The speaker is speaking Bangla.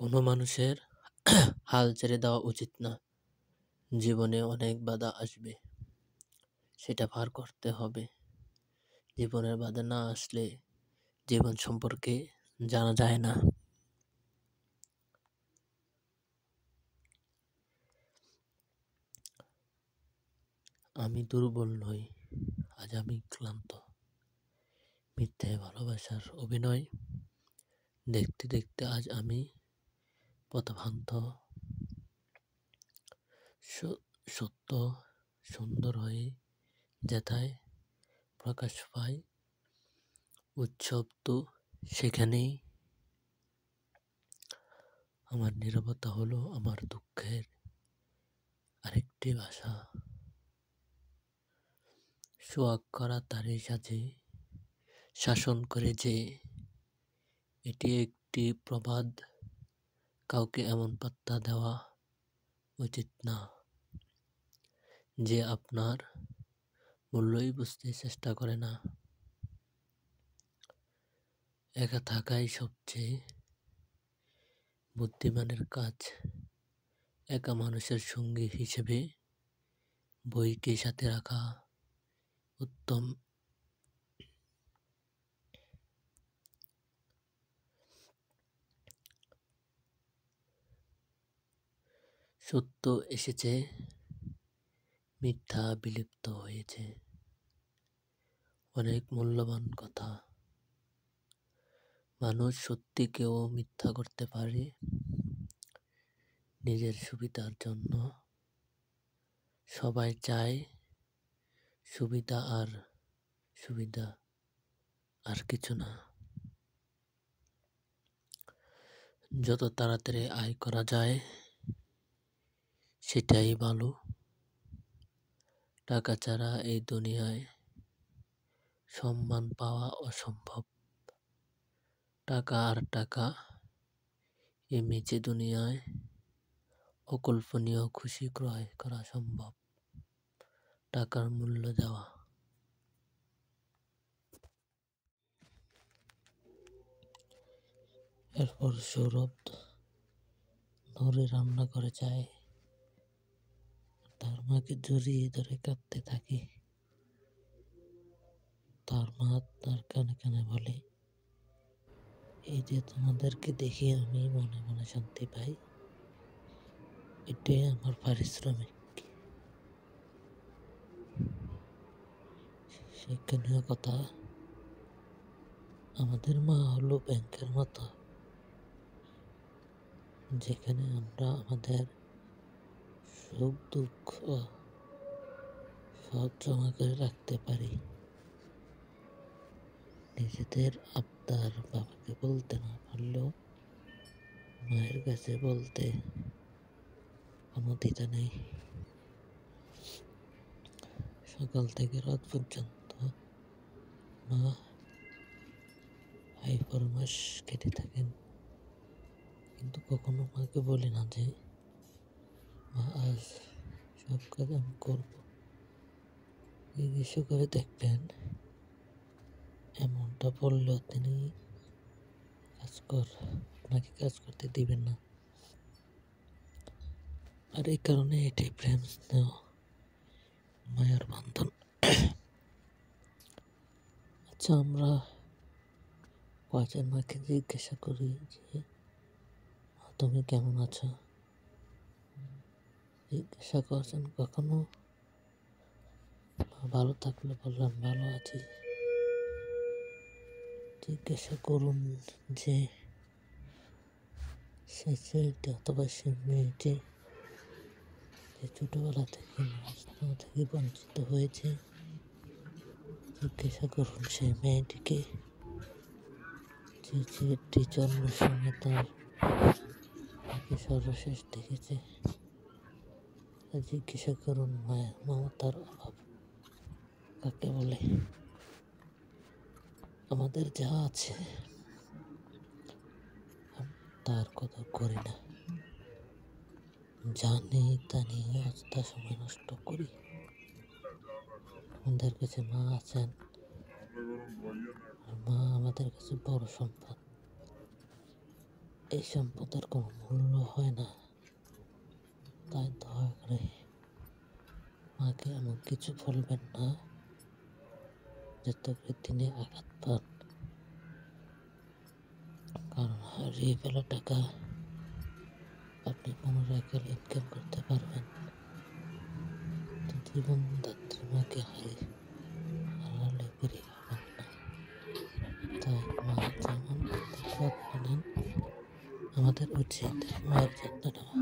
কোনো মানুষের হাল ছেড়ে দেওয়া উচিত না। জীবনে অনেক বাধা আসবে, সেটা পার করতে হবে। জীবনের বাধা না আসলে জীবন সম্পর্কে জানা যায় না। আমি দুর্বল নই, আজ আমি ক্লান্ত। মিথ্যে ভালোবাসার অভিনয় দেখতে দেখতে আজ আমি পথভ্রান্ত। সত্য সুন্দর হয়ে যেথায় প্রকাশ পায়, উৎসব তো সেখানেই। আমার নীরবতা হলো আমার দুঃখের আরেকটি ভাষা। সোয়াগ করা তারই সাজে শাসন করে যে, এটি একটি প্রবাদ। কাউকে এমন পাত্তা দেওয়া উচিত না যে আপনার মূল্যই বুঝতে চেষ্টা করে না। একা থাকাই সবচেয়ে বুদ্ধিমানের কাজ। একা মানুষের সঙ্গী হিসেবে বইকে সাথে রাখা উত্তম। সত্য এসেছে, মিথ্যা বিলুপ্ত হয়েছে। অনেক মূল্যবান কথা। মানুষ সত্যিকেও মিথ্যা করতে পারে নিজের সুবিধার জন্য। সবাই চায় সুবিধা আর কিছু না। যত তাড়াতাড়ি আয় করা যায় সেটাই ভালো। টাকা ছাড়া এই দুনিয়ায় সম্মান পাওয়া অসম্ভব। টাকা আর টাকা, এই মিছে দুনিয়ায় অকল্পনীয় খুশি ক্রয় করা সম্ভব। টাকার মূল্য দেওয়া। এরপর সৌরভ ধরে রান্না করে যায়, তার মাকে জড়িয়ে ধরে কাঁদতে থাকে। তার মা তার কানে কানে বলে, এই যে তোমাদেরকে দেখে আমি মনে মনে শান্তি পাই, এটাই আমার পারিশ্রমিক। শিক্ষণীয় কথা, আমাদের মা হলো ব্যাংকের মতো, যেখানে আমরা আমাদের সুখ দুঃখ সব জমা করে রাখতে পারি। নিজেদের আবদার বাবাকে বলতে না পারলেও মায়ের কাছে বলতে কোনো দ্বিধা নেই। সকাল থেকে রাত পর্যন্ত মা হাই ফরমাস কেটে থাকেন, কিন্তু কখনো মাকে বলে না যে মা আজ সব কাজ আমি করবো। জিজ্ঞেস করে দেখবেন, এমনটা বললেও তিনি আপনাকে কাজ করতে দিবেন না। আর এই কারণে এটাই প্রেম, স্নেহ, মায়ের বন্ধন। আচ্ছা, আমরা কয়জন মাকে জিজ্ঞাসা করি যে তুমি কেমন আছো? জিজ্ঞাসা করছেন কখনো? ভালো থাকলে বললাম ভালো আছি। জিজ্ঞাসা করুন যে সে ছেলেটি অথবা সে মেয়েটি যে ছোটবেলা থেকে স্নেহ থেকে বঞ্চিত হয়েছে। জিজ্ঞাসা করুন সেই মেয়েটিকে যে ছেলেটি জন্মের সময় তার মাকে সর্বশেষ দেখেছে। জিজ্ঞাসা করুন মায়ের মমতার অভাব কাকে বলে। আমাদের যা আছে তার কদর করি না, জানি তা নিয়ে অযথা সময় নষ্ট করি। আমাদের কাছে মা আছেন, আর মা আমাদের কাছে বড় সম্পদ। এই সম্পদের কোনো মূল্য হয় না। তাই দয়া করে মাকে এমন কিছু বলবেন না যাতে করে তিনি আঘাত পান। কারণ হারিয়ে ফেলা টাকা আপনি পুনরায় গেলে ইনকাম করতে পারবেন, তো জীবনদাত্রী মাকে হারালে ফিরিয়ে পাবেন না। তাই মা যেমন তার যত্ন নেন, আমাদের উচিত মায়ের যত্ন নেওয়া।